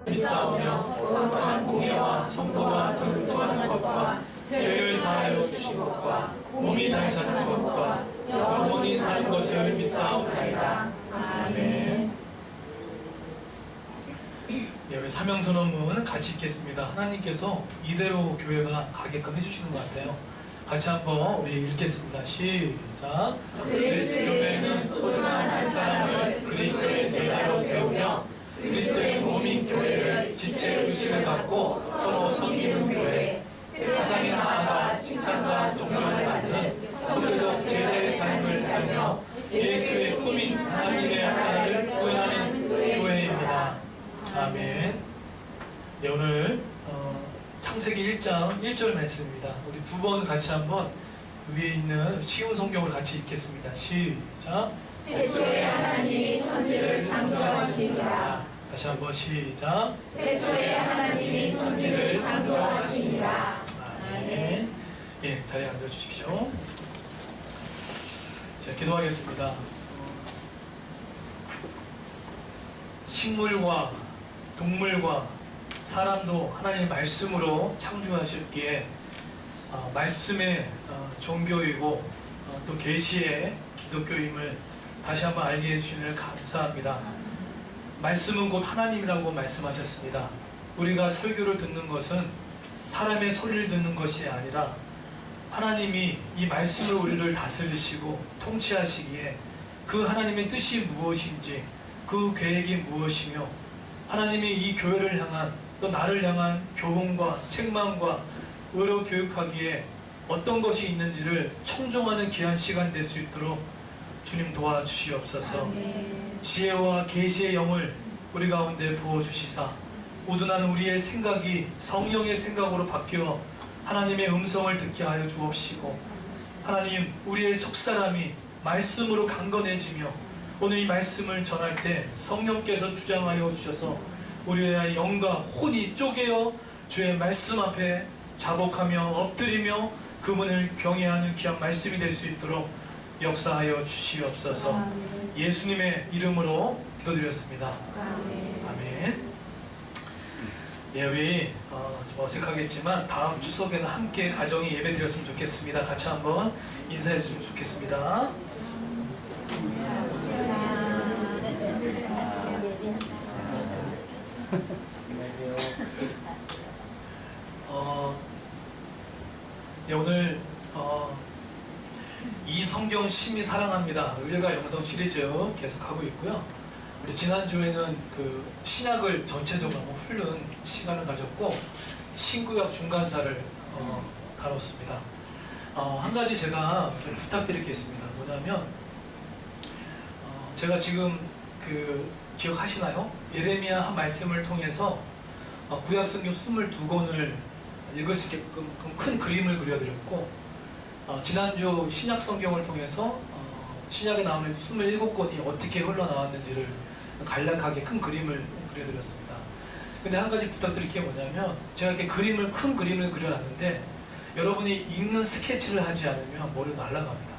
믿사오며 거룩한 공예와 성도가 성도하는 것과 죄를 사하여 주신 것과 몸이 다시 사는 것과 영원히 사는 것을 믿사옵나이다. 아멘. 네, 우리 사명선언문 같이 읽겠습니다. 하나님께서 이대로 교회가 가게끔 해주시는 것 같아요. 같이 한번 우리 읽겠습니다. 시작. 그리스도 교회는 소중한 한 사람을 그리스도의 제자로 세우며 그리스도의 몸인 교회를 지체 의식을 갖고 서로 섬기는 교회, 세상에 나아가 칭찬과 존경을 받는 성도적 제자의 삶을 살며 예수의 꿈인 하나님의 나라를 구현하는 교회입니다. 아멘. 네, 오늘 창세기 1장 1절 말씀입니다. 우리 두 번 같이 한번 위에 있는 쉬운 성경을 같이 읽겠습니다. 시작. 태초에 하나님이 천지를 창조하시니라. 다시 한번 시작. 태초에 하나님이 천지를 창조하시니라. 아멘. 예, 자리에 앉아주십시오. 자, 기도하겠습니다. 식물과 동물과 사람도 하나님의 말씀으로 창조하셨기에 말씀의 종교이고 또 계시의 기독교임을 다시 한번 알게 해주시는 감사합니다. 말씀은 곧 하나님이라고 말씀하셨습니다. 우리가 설교를 듣는 것은 사람의 소리를 듣는 것이 아니라 하나님이 이 말씀으로 우리를 다스리시고 통치하시기에 그 하나님의 뜻이 무엇인지 그 계획이 무엇이며 하나님이 이 교회를 향한 또 나를 향한 교훈과 책망과 의로 교육하기에 어떤 것이 있는지를 청정하는 귀한 시간 될 수 있도록 주님 도와주시옵소서. 아멘. 지혜와 계시의 영을 우리 가운데 부어주시사 우둔한 우리의 생각이 성령의 생각으로 바뀌어 하나님의 음성을 듣게 하여 주옵시고 하나님 우리의 속사람이 말씀으로 강건해지며 오늘 이 말씀을 전할 때 성령께서 주장하여 주셔서 우리의 영과 혼이 쪼개어 주의 말씀 앞에 자복하며 엎드리며 그분을 경외하는 귀한 말씀이 될 수 있도록 역사하여 주시옵소서. 아멘. 예수님의 이름으로 기도드렸습니다. 아멘. 아멘. 예, 우리 좀 어색하겠지만 다음 추석에는 함께 가정이 예배 드렸으면 좋겠습니다. 같이 한번 인사했으면 좋겠습니다. 예, 오늘 이 성경 심히 사랑합니다. 의뢰가 영성 시리즈 계속 하고 있고요. 우리 지난주에는 그 신약을 전체적으로 훑는 시간을 가졌고 신구약 중간사를 다뤘습니다. 한 가지 제가 좀 부탁드릴 게 있습니다. 뭐냐면 제가 지금 그 기억하시나요? 예레미야 한 말씀을 통해서 구약 성경 22권을 읽을 수 있게끔 큰 그림을 그려드렸고 지난주 신약 성경을 통해서 신약에 나오는 27권이 어떻게 흘러나왔는지를 간략하게 큰 그림을 그려드렸습니다. 근데 한 가지 부탁드릴 게 뭐냐면 제가 이렇게 큰 그림을 그려놨는데 여러분이 읽는 스케치를 하지 않으면 머리 날아갑니다.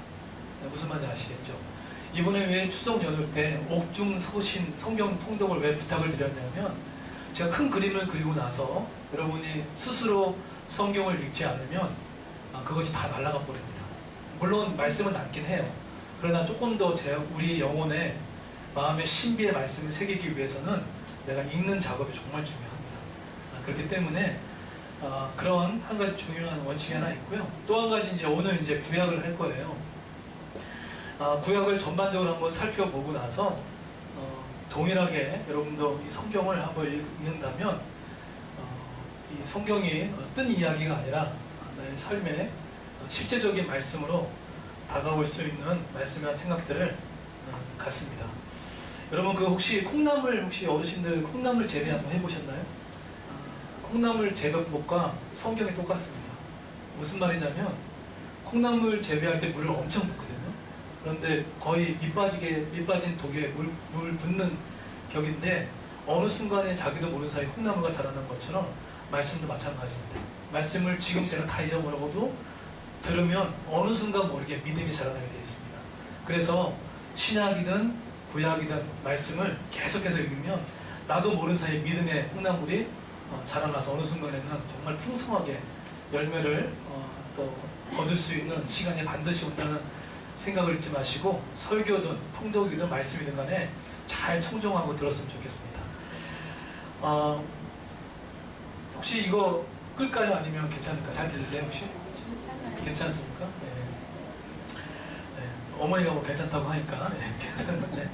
무슨 말인지 아시겠죠? 이번에 왜 추석 연휴 때 옥중서신 성경 통독을 왜 부탁을 드렸냐면 제가 큰 그림을 그리고 나서 여러분이 스스로 성경을 읽지 않으면 그것이 다 날아가 버립니다. 물론 말씀은 남긴 해요. 그러나 조금 더 우리 영혼의 마음의 신비의 말씀을 새기기 위해서는 내가 읽는 작업이 정말 중요합니다. 그렇기 때문에 그런 한 가지 중요한 원칙이 하나 있고요. 또 한 가지 이제 오늘 이제 구약을 할 거예요. 구약을 전반적으로 한번 살펴보고 나서 동일하게 여러분도 이 성경을 한번 읽는다면 이 성경이 뜬 이야기가 아니라 나의 삶의 실제적인 말씀으로 다가올 수 있는 말씀이라는 생각들을 갖습니다. 여러분 혹시 콩나물 어르신들 콩나물 재배 한번 해보셨나요? 콩나물 재배법과 성경이 똑같습니다. 무슨 말이냐면 콩나물 재배할 때 물을 엄청 붓거든요. 그런데 거의 밑빠진 독에 물 붓는 격인데 어느 순간에 자기도 모르는 사이 콩나물가 자라는 것처럼 말씀도 마찬가지입니다. 말씀을 지금 제가 다 잊어버려도 들으면 어느 순간 모르게 믿음이 자라나게 되어 있습니다. 그래서 신약이든 구약이든 말씀을 계속해서 읽으면 나도 모르는 사이에 믿음의 콩나물이 자라나서 어느 순간에는 정말 풍성하게 열매를 또 얻을 수 있는 시간이 반드시 온다는 생각을 잊지 마시고, 설교든 통독이든 말씀이든 간에 잘 청정하고 들었으면 좋겠습니다. 혹시 이거 끌까요? 아니면 괜찮을까요? 잘 들리세요 혹시? 괜찮습니까? 네. 네. 어머니가 뭐 괜찮다고 하니까 네, 괜찮은데.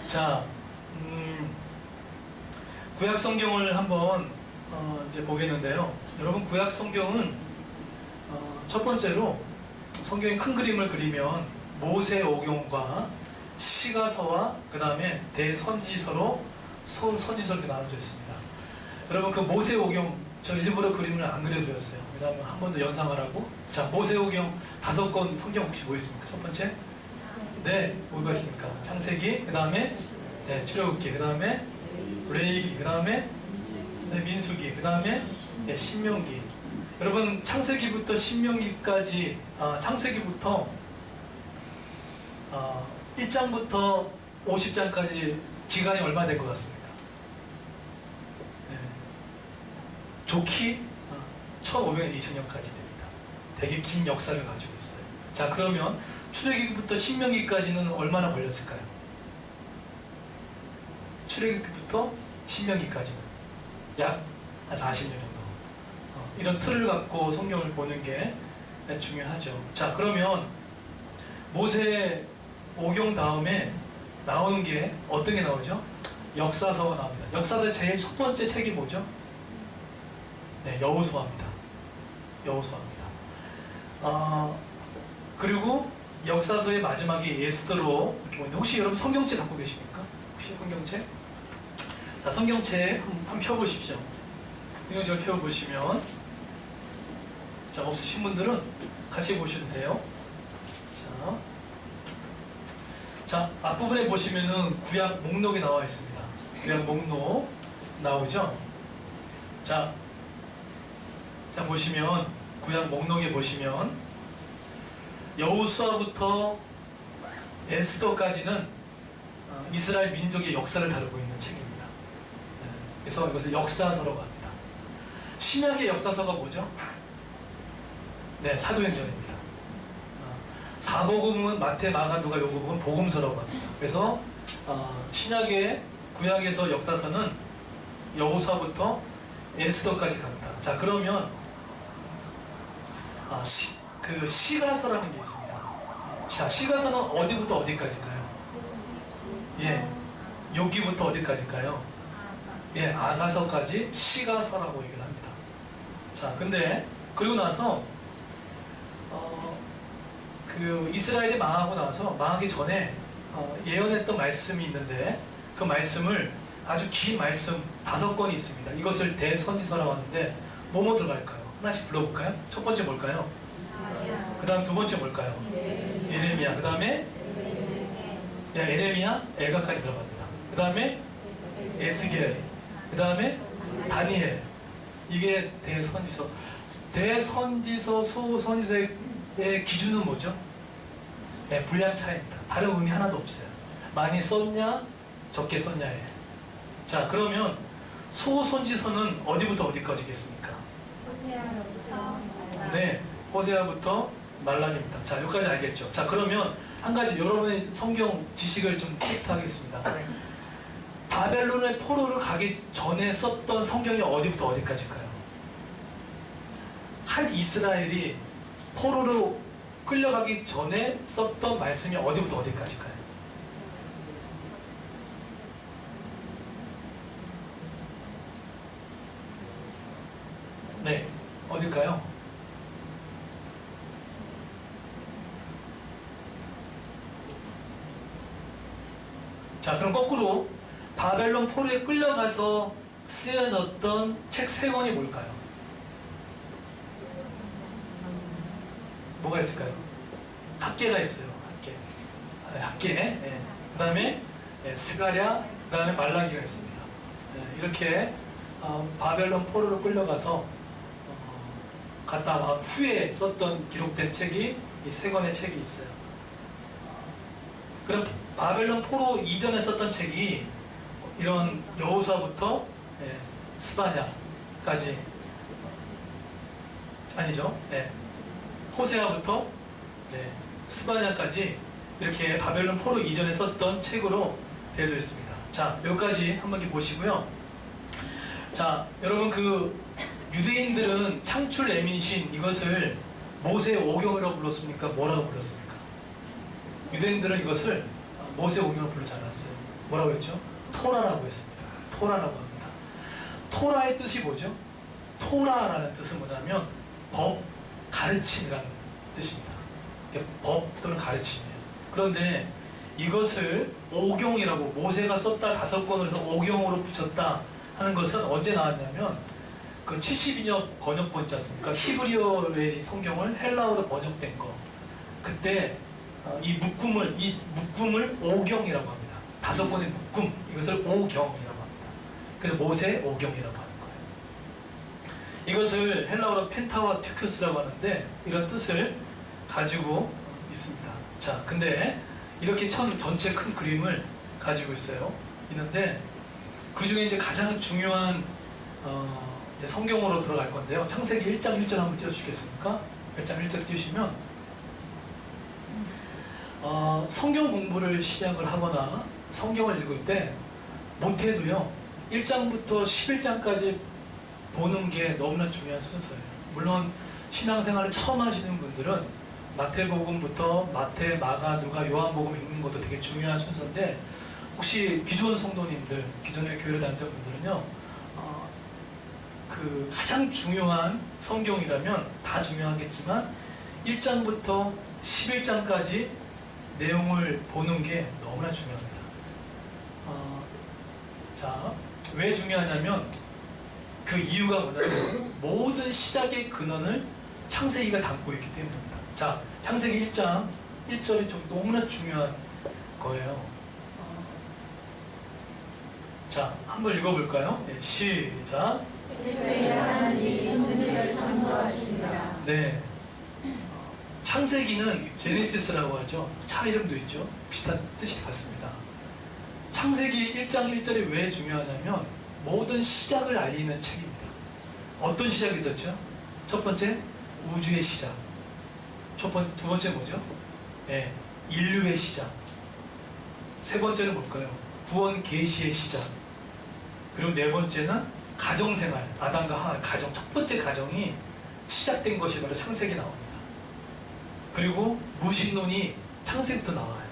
자, 구약 성경을 한번 이제 보겠는데요. 여러분, 구약 성경은 첫 번째로 성경의 큰 그림을 그리면 모세오경과 시가서와 그 다음에 대선지서로 선지서로 나눠져 있습니다. 여러분, 그 모세오경 저 일부러 그림을 안 그려드렸어요. 왜냐하면 한 번 더 연상하라고. 자, 모세오경 5권 성경 혹시 뭐 있습니까? 첫 번째, 네, 뭐가 있습니까? 창세기, 그 다음에 네, 출애굽기, 그 다음에 레위기, 그 다음에 네, 민수기, 그 다음에 네, 신명기. 여러분, 창세기부터 신명기까지, 창세기부터 1장부터 50장까지 기간이 얼마 된 것 같습니까? 네. 좋기 1500년, 2000년까지 됩니다. 되게 긴 역사를 가지고 있어요. 자, 그러면 출애굽기부터 신명기까지는 얼마나 걸렸을까요? 출애굽기부터 신명기까지는 약 한 40년 정도. 이런 틀을 갖고 성경을 보는 게 중요하죠. 자, 그러면 모세 오경 다음에 나오는 게 어떤 게 나오죠? 역사서가 나옵니다. 역사서의 제일 첫 번째 책이 뭐죠? 네, 여호수아입니다. 여호수아입니다. 그리고 역사서의 마지막이 에스더로 이렇게 보는데, 혹시 여러분 성경책 갖고 계십니까? 혹시 성경책? 자, 성경책 한번 펴보십시오. 성경책을 펴보시면, 자, 없으신 분들은 같이 보셔도 돼요. 자, 앞부분에 보시면은 구약 목록이 나와 있습니다. 구약 목록 나오죠? 자, 보시면 구약 목록에 보시면 여호수아부터 에스더까지는 이스라엘 민족의 역사를 다루고 있는 책입니다. 그래서 이것을 역사서라고 합니다. 신약의 역사서가 뭐죠? 네, 사도행전입니다. 사복음은 마태, 마가, 누가, 요한복음은 복음서라고 합니다. 그래서 신약의 구약에서 역사서는 여호수아부터 에스더까지 갑니다. 자, 그러면 그 시가서라는 게 있습니다. 자, 시가서는 어디부터 어디까지일까요? 예, 욥기부터 어디까지일까요? 예, 아가서까지 시가서라고 얘기를 합니다. 자, 근데 그리고 나서 그 이스라엘이 망하고 나서, 망하기 전에 예언했던 말씀이 있는데, 그 말씀을 아주 긴 말씀 5권이 있습니다. 이것을 대선지서라고 하는데 뭐뭐 들어갈까요? 하나씩 불러볼까요? 첫 번째 뭘까요? 그 다음 두 번째 뭘까요? 예레미야. 그 다음에 예레미야, 에가까지 들어갑니다. 그 다음에 에스겔, 그 다음에 다니엘. 이게 대선지서. 대선지서, 소선지서의 기준은 뭐죠? 네, 분량차입니다. 다른 의미 하나도 없어요. 많이 썼냐, 적게 썼냐에. 자, 그러면 소선지서는 어디부터 어디까지겠습니까? 네, 호세아부터 말라기입니다. 자, 여기까지 알겠죠? 자, 그러면 한 가지 여러분의 성경 지식을 좀 테스트하겠습니다. 바벨론의 포로를 가기 전에 썼던 성경이 어디부터 어디까지일까요? 한 이스라엘이 포로로 끌려가기 전에 썼던 말씀이 어디부터 어디까지일까요? 네, 어딜까요? 자, 그럼 거꾸로 바벨론 포로에 끌려가서 쓰여졌던 책 3권이 뭘까요? 뭐가 있을까요? 학계가 있어요. 학계. 네. 그 다음에 스가랴, 그 다음에 말라기가 있습니다. 이렇게 바벨론 포로로 끌려가서 갔다 와 후에 썼던 기록된 책이 이 3권의 책이 있어요. 그럼 바벨론 포로 이전에 썼던 책이 이런 여호수아부터 스바냐까지 아니죠. 호세아부터 스바냐까지 이렇게 바벨론 포로 이전에 썼던 책으로 되어져 있습니다. 자, 여기까지 한번 이렇게 보시고요. 자, 여러분 그 유대인들은 창출 레민신 이것을 모세 오경이라고 불렀습니까? 뭐라고 불렀습니까? 유대인들은 이것을 모세 오경으로 부르지 않았어요. 뭐라고 했죠? 토라라고 했습니다. 토라라고 합니다. 토라의 뜻이 뭐죠? 토라라는 뜻은 뭐냐면 법, 가르침이라는 뜻입니다. 법 또는 가르침이에요. 그런데 이것을 오경이라고 모세가 썼다 5권을 해서 오경으로 붙였다 하는 것은 언제 나왔냐면 그 72년 번역본 있지 않습니까? 히브리어의 성경을 헬라어로 번역된 거. 그때 이 묶음을 오경이라고 합니다. 5권의 묶음, 이것을 오경이라고 합니다. 그래서 모세 오경이라고 하는 거예요. 이것을 헬라어로 펜타와 튜큐스라고 하는데 이런 뜻을 가지고 있습니다. 자, 근데 이렇게 전체 큰 그림을 가지고 있는데 그 중에 이제 가장 중요한 이제 성경으로 들어갈 건데요. 창세기 1장 1절 한번 띄워주시겠습니까? 1장 1절 띄우시면 성경 공부를 시작을 하거나 성경을 읽을 때 못해도요 1장부터 11장까지 보는 게 너무나 중요한 순서예요. 물론 신앙생활을 처음 하시는 분들은 마태복음부터 마태, 마가, 누가, 요한복음 읽는 것도 되게 중요한 순서인데 혹시 기존 성도님들, 기존에 교회를 다녔던 분들은요 그 가장 중요한 성경이라면 다 중요하겠지만 1장부터 11장까지 내용을 보는 게 너무나 중요합니다. 자, 왜 중요하냐면 그 이유가 뭐냐면 모든 시작의 근원을 창세기가 담고 있기 때문입니다. 자, 창세기 1장 1절이 좀 너무나 중요한 거예요. 자, 한번 읽어볼까요? 네, 시작. 태초에 하나님이 천지를 창조하시니라. 네. 창세기는 제네시스라고 하죠. 차 이름도 있죠. 비슷한 뜻이 같습니다. 창세기 1장 1절이 왜 중요하냐면 모든 시작을 알리는 책입니다. 어떤 시작이 있었죠? 첫 번째, 우주의 시작. 두 번째 뭐죠? 인류의 시작. 세 번째는 뭘까요? 구원 계시의 시작. 그리고 네 번째는 가정생활, 아담과 하와 가정, 첫 번째 가정이 시작된 것이 바로 창세기에 나옵니다. 그리고 무신론이 창세기부터 나와요.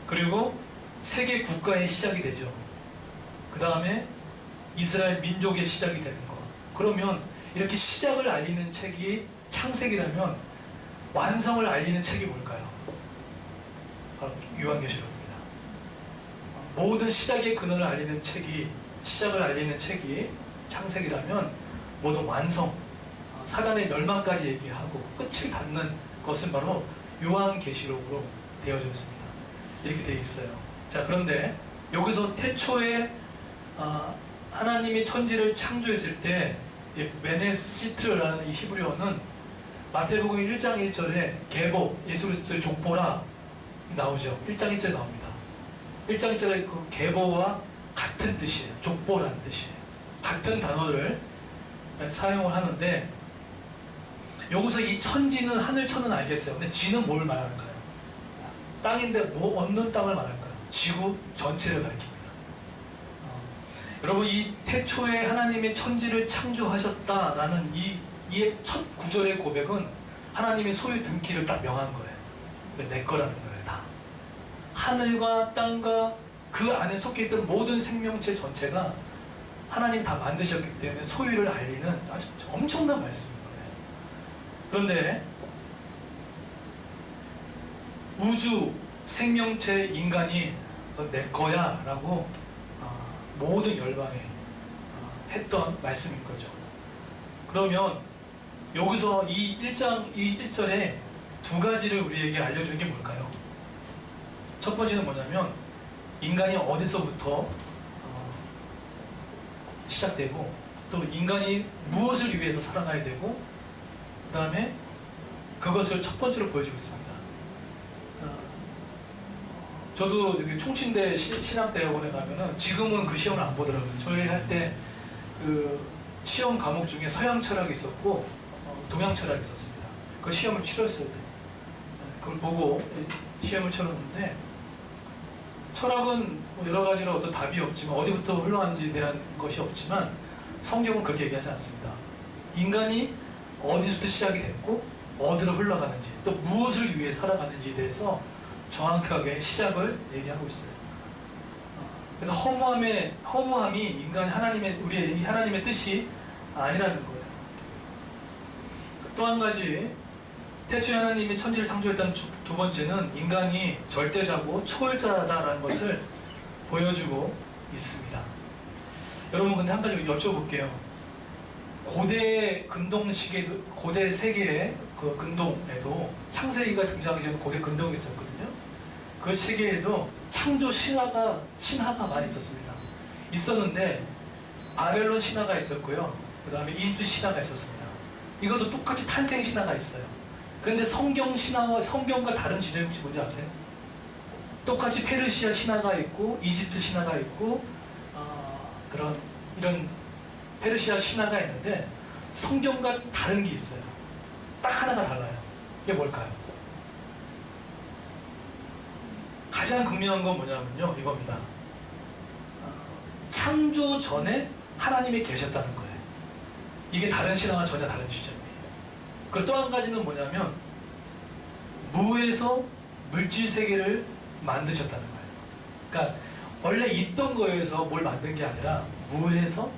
그리고 세계 국가의 시작이 되죠. 그 다음에 이스라엘 민족의 시작이 되는 거. 그러면 이렇게 시작을 알리는 책이 창세기라면 완성을 알리는 책이 뭘까요? 바로 요한계시록입니다. 모든 시작의 근원을 알리는 책이, 시작을 알리는 책이 창세기라면 모든 완성, 사단의 멸망까지 얘기하고 끝을 닫는 것은 바로 요한계시록으로 되어져 있습니다. 이렇게 되어 있어요. 자, 그런데 여기서 태초에 하나님이 천지를 창조했을 때 메네시트라는 이 히브리어는 마태복음 1장 1절에 계보, 예수 그리스도의 족보라 나오죠. 1장 1절에 나옵니다. 1장 1절에 그 계보와 같은 뜻이에요. 족보라는 뜻이에요. 같은 단어를 사용을 하는데 여기서 이 천지는 하늘천은 알겠어요. 근데 지는 뭘 말하는가요? 땅인데 뭐 얻는 땅을 말할까요? 지구 전체를 가리킵니다. 여러분, 이 태초에 하나님이 천지를 창조하셨다라는 이의 첫 구절의 고백은 하나님의 소유 등기를 딱 명한 거예요. 내 거라는 거예요. 다 하늘과 땅과 그 안에 속해 있던 모든 생명체 전체가 하나님 다 만드셨기 때문에 소유를 알리는 아주 엄청난 말씀인 거예요. 그런데 우주 생명체 인간이 내 거야 라고 모든 열방에 했던 말씀인 거죠. 그러면 여기서 이 1절에 두 가지를 우리에게 알려주는 게 뭘까요? 첫 번째는 뭐냐면 인간이 어디서부터 시작되고 또 인간이 무엇을 위해서 살아가야 되고 그 다음에 그것을 첫 번째로 보여주고 있습니다. 저도 저기 총친대 신학대학원에 가면은 지금은 그 시험을 안 보더라고요. 저희 할 때 그 시험 과목 중에 서양 철학이 있었고 동양 철학이 있었습니다. 그 시험을 치렀을 때 그걸 보고 시험을 치렀는데 철학은 뭐 여러 가지로 어떤 답이 없지만 어디부터 흘러가는지에 대한 것이 없지만 성경은 그렇게 얘기하지 않습니다. 인간이 어디서부터 시작이 됐고 어디로 흘러가는지 또 무엇을 위해 살아가는지에 대해서 정확하게 시작을 얘기하고 있어요. 그래서 허무함이 인간 우리의 하나님의 뜻이 아니라는 거예요. 또 한 가지 태초에 하나님이 천지를 창조했다는 두 번째는 인간이 절대자고 초월자다라는 것을 보여주고 있습니다. 여러분 근데 한 가지 여쭤볼게요. 고대 세계의 그 근동에도 창세기가 등장하기 전에 고대 근동이 있었거든요. 그 시기에도 창조 신화가 많이 있었는데 바벨론 신화가 있었고요. 그 다음에 이집트 신화가 있었습니다. 이것도 똑같이 탄생 신화가 있어요. 그런데 성경과 다른 지점이 혹시 뭔지 아세요? 똑같이 페르시아 신화가 있고 이집트 신화가 있고 이런 페르시아 신화가 있는데 성경과 다른 게 있어요. 딱 하나가 달라요. 이게 뭘까요? 가장 극명한 건 뭐냐면요, 이겁니다. 창조 전에 하나님이 계셨다는 거예요. 이게 다른 신앙과 전혀 다른 지점이에요. 그리고 또 한 가지는 뭐냐면 무에서 물질 세계를 만드셨다는 거예요. 그러니까 원래 있던 거에서 뭘 만든 게 아니라 무에서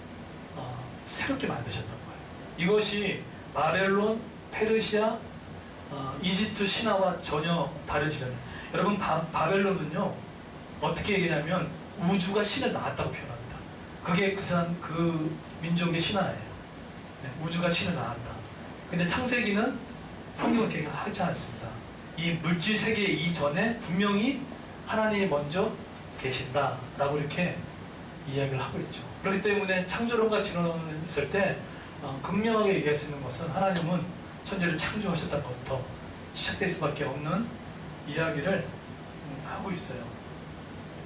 새롭게 만드셨던 거예요. 이것이 바벨론, 페르시아, 이집트 신화와 전혀 다른 지점이에요. 여러분 바벨론은요 어떻게 얘기하냐면 우주가 신을 낳았다고 표현합니다. 그게 그 민족의 신화예요. 네, 우주가 신을 낳았다. 근데 창세기는 성경은 그렇게 하지 않습니다. 이 물질 세계 이전에 분명히 하나님이 먼저 계신다라고 이렇게 이야기를 하고 있죠. 그렇기 때문에 창조론과 진화론을 있을 때 극명하게 얘기할 수 있는 것은 하나님은 천지를 창조하셨다는 것부터 시작될 수밖에 없는 이야기를 하고 있어요.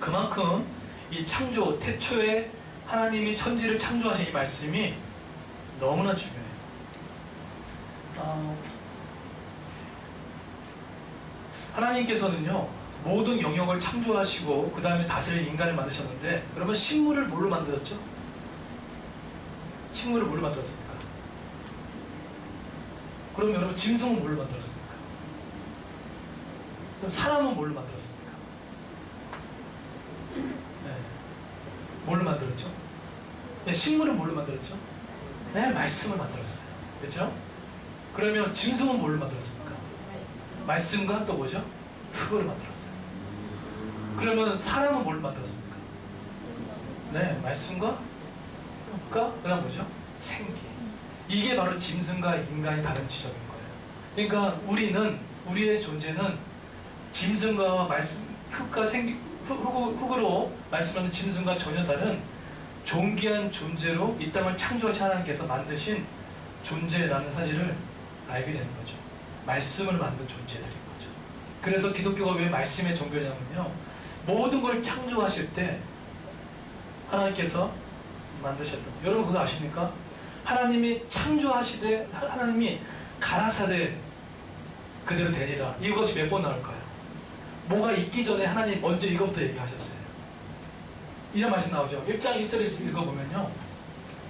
그만큼 이 창조, 태초에 하나님이 천지를 창조하신 이 말씀이 너무나 중요해요. 하나님께서는요 모든 영역을 창조하시고 그 다음에 다스릴 인간을 만드셨는데 여러분 식물을 뭘로 만들었죠? 식물을 뭘로 만들었습니까? 그럼 여러분 짐승은 뭘로 만들었습니까? 그럼 사람은 뭘로 만들었습니까? 네. 뭘로 만들었죠? 네, 식물은 뭘로 만들었죠? 네, 말씀을 만들었어요. 그렇죠? 그러면 짐승은 뭘로 만들었습니까? 말씀과 또 뭐죠? 흙으로 만들었어요. 그러면 사람은 뭘로 만들었습니까? 네, 말씀과 흙과 그다음 뭐죠? 생기. 이게 바로 짐승과 인간이 다른 지점인 거예요. 그러니까 우리의 존재는 짐승과 말씀, 흙과 흙으로 말씀하는 짐승과 전혀 다른 존귀한 존재로 이 땅을 창조하신 하나님께서 만드신 존재라는 사실을 알게 되는 거죠. 말씀을 만든 존재들인 거죠. 그래서 기독교가 왜 말씀의 종교냐면요, 모든 걸 창조하실 때 하나님께서 만드셨던, 여러분 그거 아십니까? 하나님이 창조하시되 하나님이 가라사대 그대로 되니라. 이것이 몇 번 나올까요? 뭐가 있기 전에 하나님 먼저 이것부터 얘기하셨어요. 이런 말씀 나오죠. 1장 1절에 읽어보면요,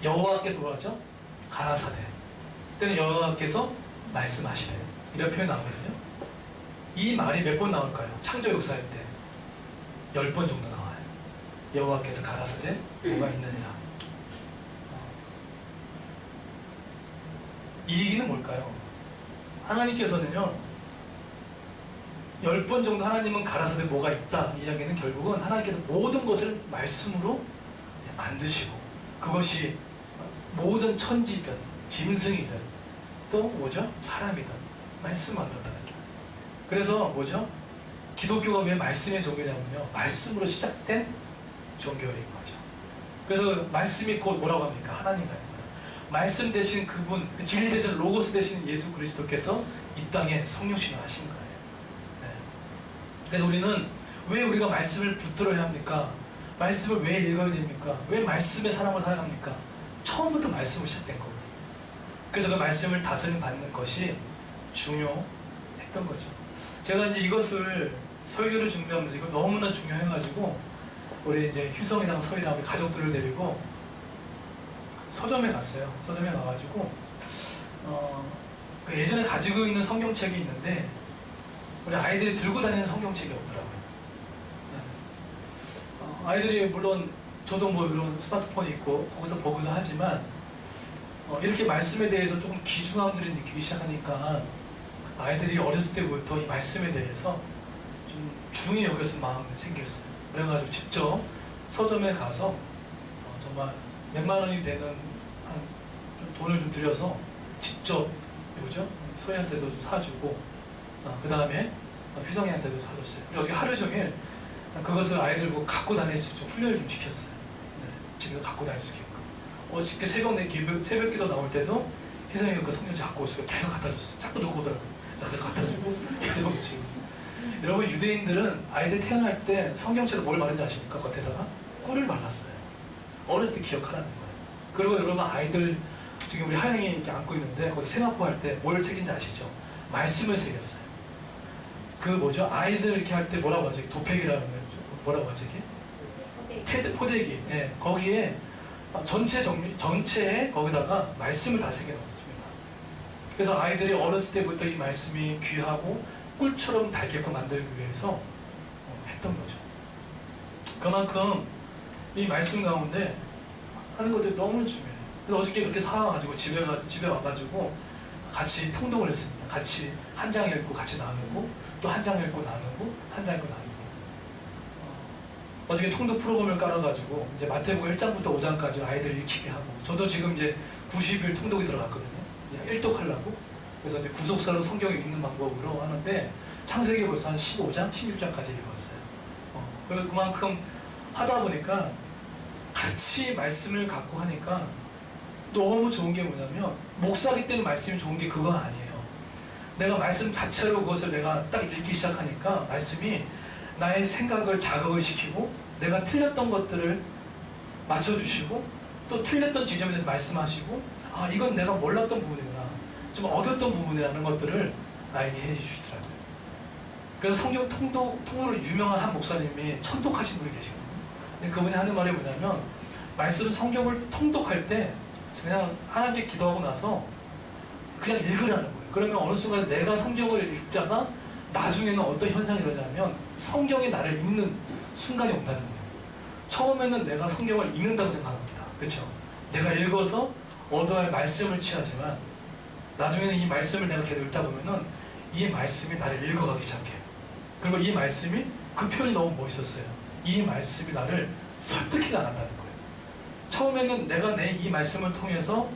여호와께서 뭐라죠? 가라사대. 그때는 여호와께서 말씀하시대. 이런 표현 나오거든요. 이 말이 몇 번 나올까요? 창조 역사할 때 10번 정도 나와요. 여호와께서 가라사대 뭐가 있느니라. 이 얘기는 뭘까요? 하나님께서는요 10번 정도 하나님은 가라사대 뭐가 있다 이 이야기는 결국은 하나님께서 모든 것을 말씀으로 만드시고, 그것이 모든 천지든 짐승이든 또 뭐죠? 사람이든 말씀 만들었다는 거예요. 그래서 뭐죠? 기독교가 왜 말씀의 종교냐면요, 말씀으로 시작된 종교인 거죠. 그래서 말씀이 곧 뭐라고 합니까? 하나님 아닙니까? 말씀 대신 그분, 그 진리 대신 로고스 대신 예수 그리스도께서 이 땅에 성육신을 하신 거예요. 네. 그래서 우리는 왜 우리가 말씀을 붙들어야 합니까? 말씀을 왜 읽어야 됩니까? 왜 말씀의 사람을 살아갑니까? 처음부터 말씀을 시작된 거거든요. 그래서 그 말씀을 다스림 받는 것이 중요했던 거죠. 제가 이제 이것을 설교를 준비하면서 이거 너무나 중요해가지고 우리 이제 휴성이랑 서희랑 우리 가족들을 데리고 서점에 갔어요. 서점에 가가지고 그 예전에 가지고 있는 성경책이 있는데 우리 아이들이 들고 다니는 성경책이 없더라고요. 아이들이 물론 저도 뭐 이런 스마트폰이 있고 거기서 보기도 하지만 이렇게 말씀에 대해서 조금 귀중함들을 느끼기 시작하니까 아이들이 어렸을 때부터 이 말씀에 대해서 좀 중히 여겼을 마음이 생겼어요. 그래가지고 직접 서점에 가서 정말 몇만 원이 되는 좀 돈을 좀 들여서 직접 뭐죠? 서희한테도 좀 사주고 그 다음에 휘성이한테도 사줬어요. 그리고 어떻게 하루 종일 그것을 아이들 보고 갖고 다닐 수 있게 훈련을 좀 시켰어요. 네, 집에서 갖고 다닐 수 있게끔. 어저께 새벽 기도 나올 때도 휘성이가 그 성경책 갖고 오시고 계속 갖다 줬어요. 자꾸 놓고 오더라고요. 그래서 갖다 주고 계속 지금. 여러분 유대인들은 아이들 태어날 때 성경책에 뭘 바른지 아십니까? 겉에다가 꿀을 발랐어요. 어릴 때 기억하라는 거예요. 그리고 여러분 아이들 지금 우리 하영이 이렇게 안고 있는데 거기 세마포 할 때 뭘 새긴지 아시죠? 말씀을 새겼어요. 그 뭐죠? 아이들 이렇게 할 때 뭐라고 하죠? 도팩이라는 거죠. 뭐라고 하죠? 이게? 포대기. 예, 거기에 전체에 거기다가 말씀을 다 새겨놓습니다. 그래서 아이들이 어렸을 때부터 이 말씀이 귀하고 꿀처럼 달게끔 만들기 위해서 했던 거죠. 그만큼 이 말씀 가운데 하는 것들이 너무 중요해요. 그래서 어저께 그렇게 사와가지고 집에 와가지고 같이 통독을 했습니다. 같이 한 장 읽고 같이 나누고 또 한 장 읽고 나누고 한 장 읽고 나누고 어저께 통독 프로그램을 깔아가지고 이제 마태복음 1장부터 5장까지 아이들 읽히게 하고 저도 지금 이제 90일 통독이 들어갔거든요. 그냥 1독하려고 그래서 이제 구속사로 성경을 읽는 방법으로 하는데 창세기 벌써 한 15장, 16장까지 읽었어요. 그래서 그만큼 하다 보니까 같이 말씀을 갖고 하니까 너무 좋은 게 뭐냐면 목사기 때문에 말씀이 좋은 게 그건 아니에요. 내가 말씀 자체로 그것을 내가 딱 읽기 시작하니까 말씀이 나의 생각을 자극을 시키고 내가 틀렸던 것들을 맞춰주시고 또 틀렸던 지점에 대해서 말씀하시고 아 이건 내가 몰랐던 부분이구나 좀 어겼던 부분이라는 것들을 나에게 해주시더라고요. 그래서 성경 통으로 유명한 한 목사님이 천독하신 분이 계시거든요. 근데 그분이 하는 말이 뭐냐면 말씀 성경을 통독할 때 그냥 하나님께 기도하고 나서 그냥 읽으라는 거예요. 그러면 어느 순간 내가 성경을 읽다가 나중에는 어떤 현상이 일어나냐면 성경이 나를 읽는 순간이 온다는 거예요. 처음에는 내가 성경을 읽는다고 생각합니다. 그렇죠? 내가 읽어서 얻어야 할 말씀을 취하지만 나중에는 이 말씀을 내가 계속 읽다 보면은 이 말씀이 나를 읽어가기 시작해요. 그리고 이 말씀이 그 표현이 너무 멋있었어요. 이 말씀이 나를 설득해 나간다는 거예요. 처음에는 내가 내 이 말씀을 통해서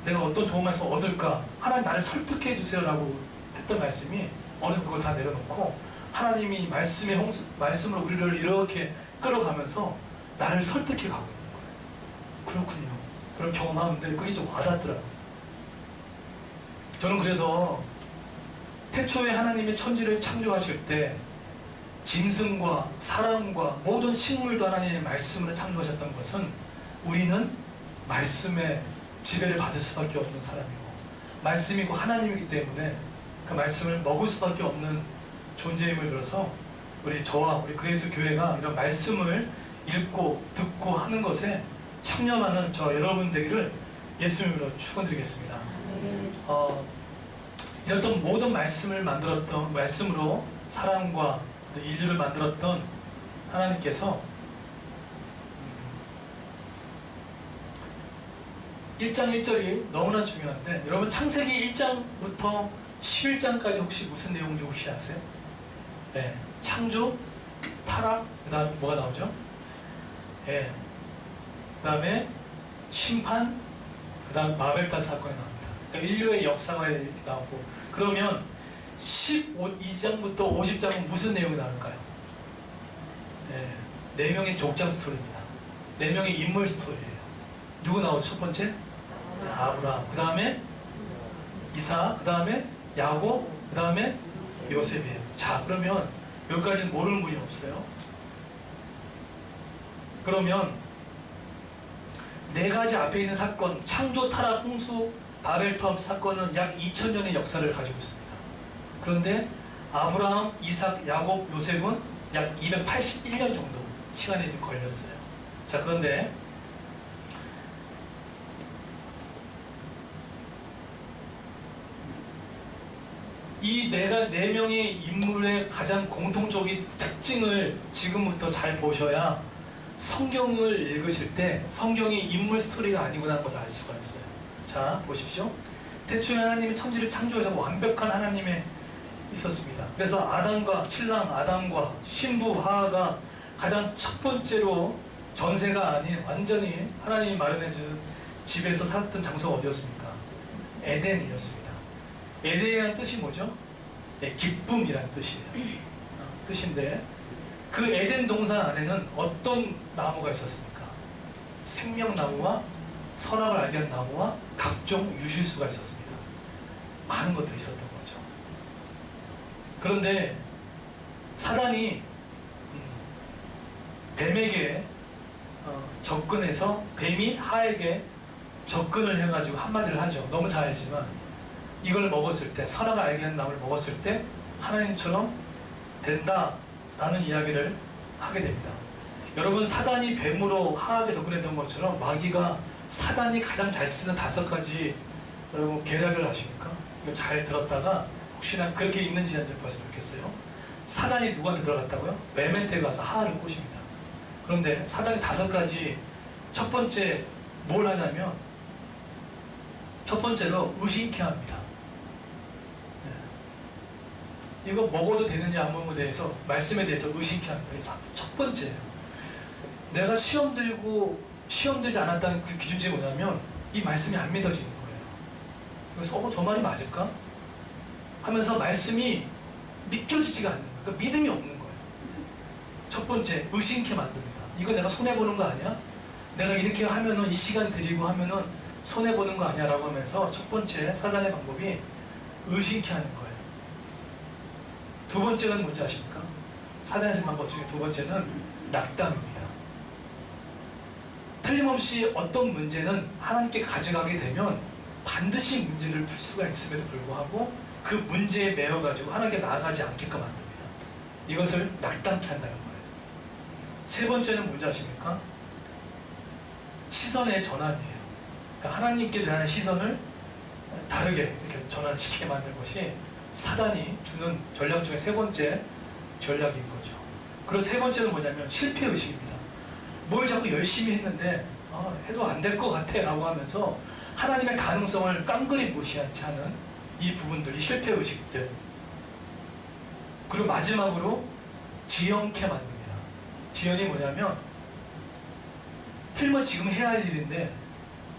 내가 어떤 좋은 말씀 얻을까 하나님 나를 설득해 주세요 라고 했던 말씀이 어느 그걸 다 내려놓고 하나님이 말씀으로 우리를 이렇게 끌어가면서 나를 설득해 가고 있는 거예요. 그렇군요. 그런 경험하는데 그게 좀 와닿더라고요. 저는 그래서 태초에 하나님이 천지를 창조하실 때 짐승과 사람과 모든 식물도 하나님의 말씀으로 창조하셨던 것은 우리는 말씀의 지배를 받을 수밖에 없는 사람이고 말씀이고 하나님이기 때문에 그 말씀을 먹을 수밖에 없는 존재임을 들어서 저와 우리 그레이스 교회가 이런 말씀을 읽고 듣고 하는 것에 참여하는 저 여러분 되기를 예수님으로 축원드리겠습니다. 이런 모든 말씀을 만들었던 말씀으로 사람과 인류를 만들었던 하나님께서 1장 1절이 너무나 중요한데 여러분 창세기 1장부터 11장까지 혹시 무슨 내용인지 혹시 아세요? 네, 창조, 타락, 그 다음에 뭐가 나오죠? 네, 그 다음에 심판, 그 다음 바벨탑 사건이 나옵니다. 그러니까 인류의 역사가 이렇게 나오고 그러면 12장부터 50장은 무슨 내용이 나올까요? 네, 4명의 족장 스토리입니다. 4명의 인물 스토리예요. 누구 나오죠? 첫 번째? 아브라함, 그 다음에 이삭, 그 다음에 야곱, 그 다음에 요셉이에요. 자, 그러면 여기까지는 모르는 분이 없어요. 그러면 네 가지 앞에 있는 사건, 창조, 타락, 홍수, 바벨탑 사건은 약 2000년의 역사를 가지고 있습니다. 그런데 아브라함, 이삭, 야곱, 요셉은 약 281년 정도 시간이 좀 걸렸어요. 자, 그런데 이 네 명의 인물의 가장 공통적인 특징을 지금부터 잘 보셔야 성경을 읽으실 때 성경이 인물 스토리가 아니구나 하는 것을 알 수가 있어요. 자, 보십시오. 태초에 하나님이 천지를 창조해서 완벽한 하나님에 있었습니다. 그래서 아담과 신랑 아담과 신부 하하가 가장 첫 번째로 전세가 아닌 완전히 하나님이 마련해 준 집에서 살았던 장소가 어디였습니까? 에덴이었습니다. 에덴이라는 뜻이 뭐죠? 네, 기쁨이라는 뜻이에요. 뜻인데 그 에덴 동산 안에는 어떤 나무가 있었습니까? 생명나무와 선악을 알게 하는 나무와 각종 유실수가 있었습니다. 많은 것들이 있었던 거죠. 그런데 사단이 뱀에게 접근해서 뱀이 하에게 접근을 해가지고 한마디를 하죠. 너무 잘 알지만 이걸 먹었을 때, 선악을 알게 하는 나무를 먹었을 때 하나님처럼 된다라는 이야기를 하게 됩니다. 여러분, 사단이 뱀으로 하하게 접근했던 것처럼 마귀가 사단이 가장 잘 쓰는 5가지 여러분 계략을 아십니까? 이거 잘 들었다가 혹시나 그렇게 있는지 좀 봤으면 좋겠어요. 사단이 누구한테 들어갔다고요? 뱀한테 가서 하하를 꼬십니다. 그런데 사단이 5가지, 첫 번째 뭘 하냐면 첫 번째로 의심케 합니다. 네. 이거 먹어도 되는지 안 먹어도 대해서 말씀에 대해서 의심케 합니다. 그래서 첫 번째예요. 내가 시험 들지 않았다는 그 기준점이 뭐냐면 이 말씀이 안 믿어지는 거예요. 그래서 저 말이 맞을까? 하면서 말씀이 믿겨지지가 않는 거예요. 그러니까 믿음이 없는 거예요. 첫 번째, 의심케 만듭니다. 이거 내가 손해보는 거 아니야? 내가 이렇게 하면은 이 시간 들이고 하면은 손해보는 거 아니야? 라고 하면서 첫 번째 사단의 방법이 의심케 하는 거예요. 두 번째는 뭔지 아십니까? 사단의 방법 중에 두 번째는 낙담입니다. 틀림없이 어떤 문제는 하나님께 가져가게 되면 반드시 문제를 풀 수가 있음에도 불구하고 그 문제에 매여가지고 하나님께 나아가지 않게끔 만듭니다. 이것을 낙담케 한다는 거예요. 세 번째는 뭔지 아십니까? 시선의 전환이에요. 그러니까 하나님께 대한 시선을 다르게 이렇게 전환시키게 만든 것이 사단이 주는 전략 중에 세 번째 전략인 거죠. 그리고 세 번째는 뭐냐면 실패의식입니다. 뭘 자꾸 열심히 했는데 해도 안 될 것 같아 라고 하면서 하나님의 가능성을 깡그리 무시한 채 하는 이 부분들이 실패의식들. 그리고 마지막으로 지연케 만듭니다. 지연이 뭐냐면 틀면 지금 해야 할 일인데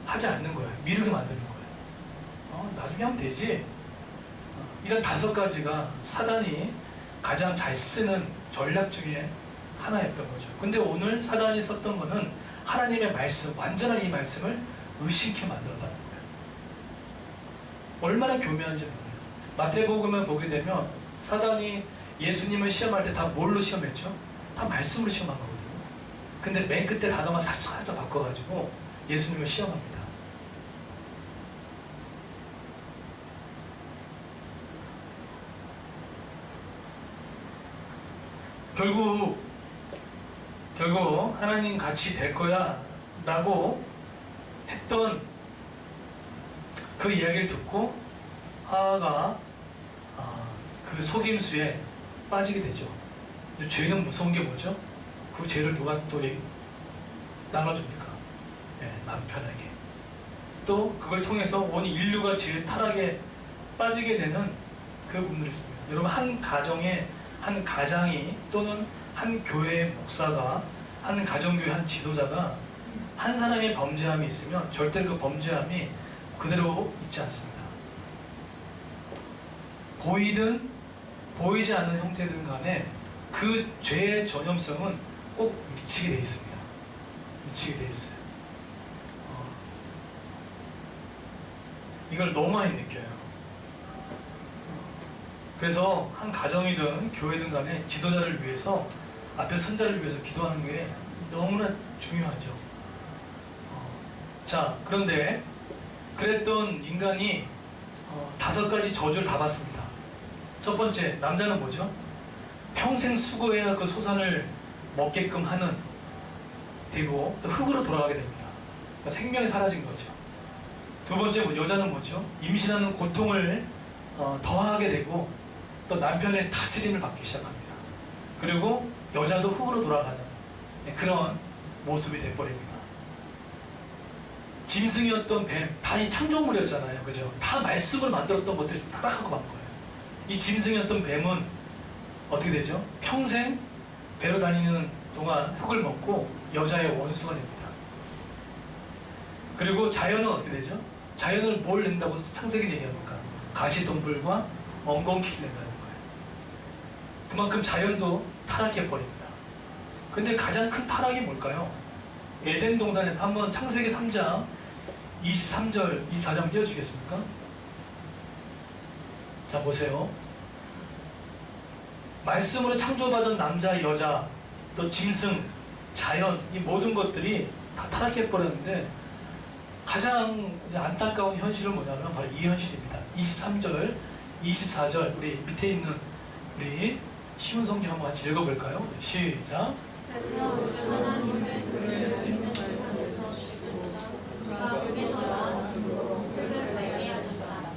하지 않는 거예요. 미루게 만드는 거예요. 나중에 하면 되지. 이런 5가지가 사단이 가장 잘 쓰는 전략 중에 하나였던 거죠. 근데 오늘 사단이 썼던 거는 하나님의 말씀, 완전한 이 말씀을 의심케 만들었다는 거예요. 얼마나 교묘한지 몰라요. 마태복음을 보게 되면 사단이 예수님을 시험할 때 다 뭘로 시험했죠? 다 말씀으로 시험한 거거든요. 근데 맨 끝에 단어만 살짝 바꿔가지고 예수님을 시험합니다. 결국 하나님 같이 될 거야 라고 했던 그 이야기를 듣고 하하가 그 속임수에 빠지게 되죠. 근데 죄는 무서운 게 뭐죠? 그 죄를 누가 또 나눠줍니까? 네, 남편에게. 또 그걸 통해서 온 인류가 죄의 타락에 빠지게 되는 그 부분들이 있습니다. 여러분, 한 가정에 한 가장이 또는 한 교회의 목사가 한 가정교회 한 지도자가 한 사람의 범죄함이 있으면 절대로 그 범죄함이 그대로 있지 않습니다. 보이든 보이지 않는 형태든 간에 그 죄의 전염성은 꼭 미치게 돼 있습니다. 미치게 돼 있어요. 이걸 너무 많이 느껴요. 그래서 한 가정이든 교회든 간에 지도자를 위해서, 앞에 선자를 위해서 기도하는 게 너무나 중요하죠. 자, 그런데 그랬던 인간이 5가지 저주를 다 받습니다. 첫 번째, 남자는 뭐죠? 평생 수고해야 그 소산을 먹게끔 하는 되고, 또 흙으로 돌아가게 됩니다. 그러니까 생명이 사라진 거죠. 두 번째, 여자는 뭐죠? 임신하는 고통을 더하게 되고, 또 남편의 다스림을 받기 시작합니다. 그리고 여자도 흙으로 돌아가는 그런 모습이 돼버립니다. 짐승이었던 뱀, 다 이 창조물이었잖아요. 그죠? 다 말씀을 만들었던 것들이 타락하고 만 거예요. 이 짐승이었던 뱀은 어떻게 되죠? 평생 배로 다니는 동안 흙을 먹고 여자의 원수가 됩니다. 그리고 자연은 어떻게 되죠? 자연을 뭘 낸다고 창세기 얘기합니까? 가시덤불과 엉겅퀴를 낸다는 거예요. 그만큼 자연도 타락해버립니다. 근데 가장 큰 타락이 뭘까요? 에덴 동산에서 한번 창세기 3장 23절, 24장 띄워주시겠습니까? 자, 보세요. 말씀으로 창조받은 남자, 여자, 또 짐승, 자연, 이 모든 것들이 다 타락해버렸는데 가장 안타까운 현실은 뭐냐면 바로 이 현실입니다. 23절, 24절, 우리 밑에 있는 우리 쉬운 성경 한번 같이 읽어볼까요? 시작. 하나님의 그를 인생에서 그가 흙에서 나왔으므로 흙을 밟게 하셨다.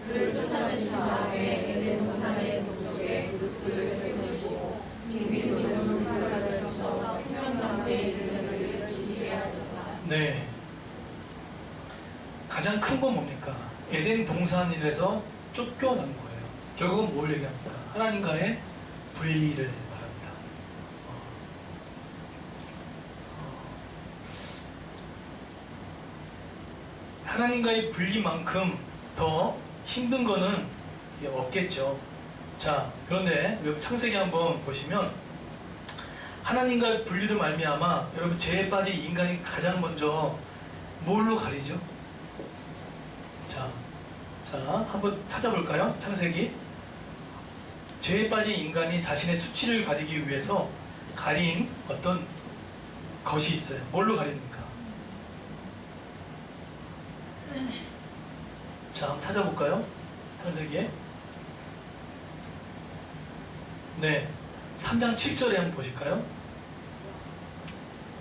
그를 쫓아내신 다음에 에덴 동산의 북쪽에 늪들을 세우시고 빙빙 도는 물가를 주셔서 생명나무에 이르는 그릇을 지키게 하셨다. 네. 가장 큰 건 뭡니까? 에덴 동산에서 쫓겨난 거예요. 결국은 뭘 얘기합니까? 하나님과의 분리를 말합니다. 하나님과의 분리만큼 더 힘든 거는 없겠죠. 자, 그런데 여러분 창세기 한번 보시면 하나님과의 분리로 말미암아 여러분 죄에 빠진 인간이 가장 먼저 뭘로 가리죠? 자, 한번 찾아볼까요? 창세기. 죄에 빠진 인간이 자신의 수치를 가리기 위해서 가린 어떤 것이 있어요. 뭘로 가립니까? 자, 한번 찾아볼까요? 창세기에. 네, 3장 7절에 한번 보실까요?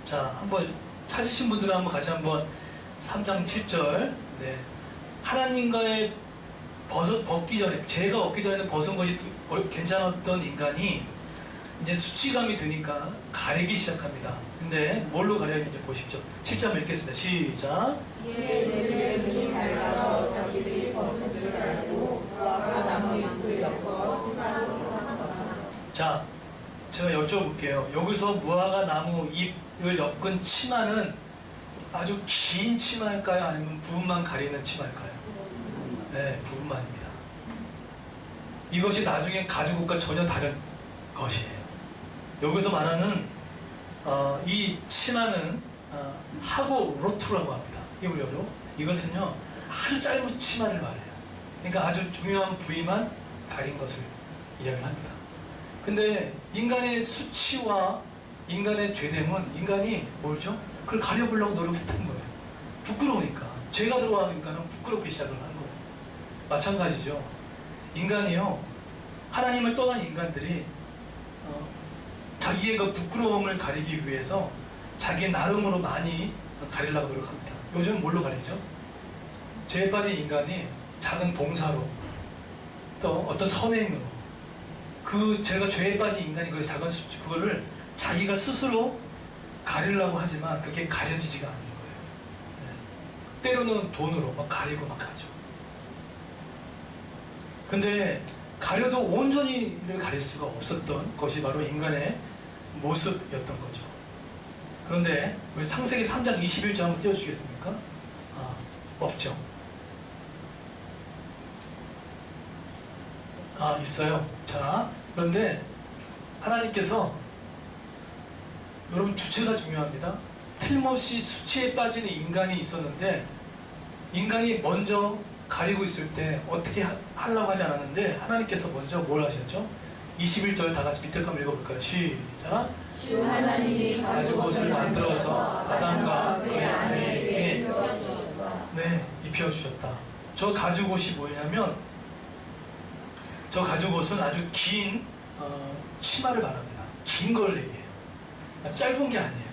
자, 한번 찾으신 분들은 한번 같이 한번 3장 7절. 네, 하나님과의 벗기 전에, 죄가 없기 전에는 벗은 것이 괜찮았던 인간이 이제 수치감이 드니까 가리기 시작합니다. 근데 뭘로 가려야 이제 보십시오. 7절 읽겠습니다. 시작. 이에 내들의 눈이 밝아서 자기들이 벗은 줄 알고 무화과 나무 잎을 엮어 치마로 삼았더라. 자, 제가 여쭤볼게요. 여기서 무화과 나무 잎을 엮은 치마는 아주 긴 치마일까요? 아니면 부분만 가리는 치마일까요? 네, 부분만입니다. 이것이 나중에 가진 것과 전혀 다른 것이에요. 여기서 말하는 이 치마는 하고 로투라고 합니다. 히브리어로. 이것은요 아주 짧은 치마를 말해요. 그러니까 아주 중요한 부위만 가린 것을 이야기를 합니다. 근데 인간의 수치와 인간의 죄됨은 인간이 뭐죠? 그걸 가려보려고 노력했던 거예요. 부끄러우니까. 죄가 들어가니까는 부끄럽게 시작을 한 거예요. 마찬가지죠. 인간이요, 하나님을 떠난 인간들이 자기의 그 부끄러움을 가리기 위해서 자기의 나름으로 많이 가리려고 노력합니다. 요즘 뭘로 가리죠? 죄에 빠진 인간이 작은 봉사로, 또 어떤 선행으로, 그 제가 죄에 빠진 인간이 그 작은 수치, 그거를 자기가 스스로 가리려고 하지만 그게 가려지지가 않는 거예요. 네. 때로는 돈으로 막 가리고 막 하죠. 근데 가려도 온전히 이를 가릴 수가 없었던 것이 바로 인간의 모습이었던 거죠. 그런데 우리 창세기 3장 21절 한번 띄워주시겠습니까? 없죠. 있어요. 자, 그런데 하나님께서, 여러분 주체가 중요합니다. 틀림없이 수치에 빠지는 인간이 있었는데 인간이 먼저 가리고 있을 때 어떻게 하려고 하지 않았는데 하나님께서 먼저 뭘 하셨죠? 21절 다 같이 밑에 거 읽어볼까요? 시작. 주 하나님이 가죽옷을 만들어서 아담과 그의 아내에게 입혀주셨다. 네, 입혀주셨다. 저 가죽옷이 뭐냐면 저 가죽옷은 아주 긴 치마를 말합니다. 긴 걸 얘기해요. 짧은 게 아니에요.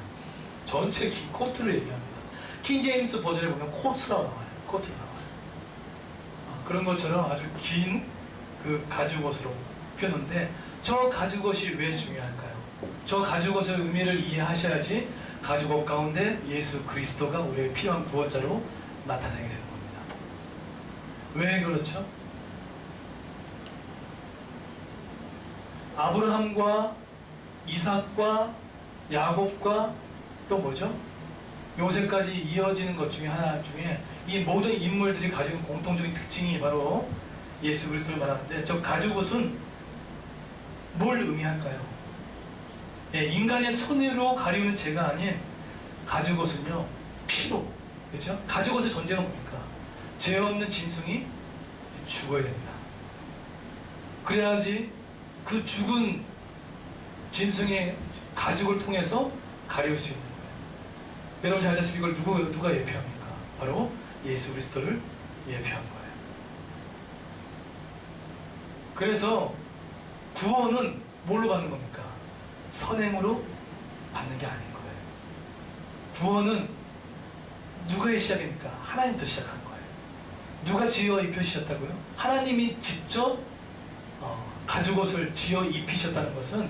전체 긴 코트를 얘기합니다. 킹제임스 버전에 보면 코트라고 나와요. 코트가 나와요. 그런 것처럼 아주 긴 그 가죽옷으로 입혔는데 저 가죽옷이 왜 중요할까요? 저 가죽옷의 의미를 이해하셔야지 가죽옷 가운데 예수 그리스도가 우리의 필요한 구원자로 나타나게 되는 겁니다. 왜 그렇죠? 아브라함과 이삭과 야곱과 또 뭐죠? 요새까지 이어지는 것 중에 하나 중에 이 모든 인물들이 가지고 있는 공통적인 특징이 바로 예수 그리스도를 말하는데 저 가죽옷은 뭘 의미할까요? 예, 인간의 손으로 가리우는 죄가 아닌 가죽옷은요 피로, 그렇죠? 가죽옷의 존재가 뭡니까? 죄 없는 짐승이 죽어야 됩니다. 그래야지 그 죽은 짐승의 가죽을 통해서 가리울 수 있는 거예요. 여러분 잘 아시다시피 이걸 누가 예표합니까? 바로 예수 그리스도를 예표한 거예요. 그래서 구원은 뭘로 받는 겁니까? 선행으로 받는 게 아닌 거예요. 구원은 누가의 시작입니까? 하나님부터 시작한 거예요. 누가 지어 입혀주셨다고요? 하나님이 직접 가죽옷을 지어 입히셨다는 것은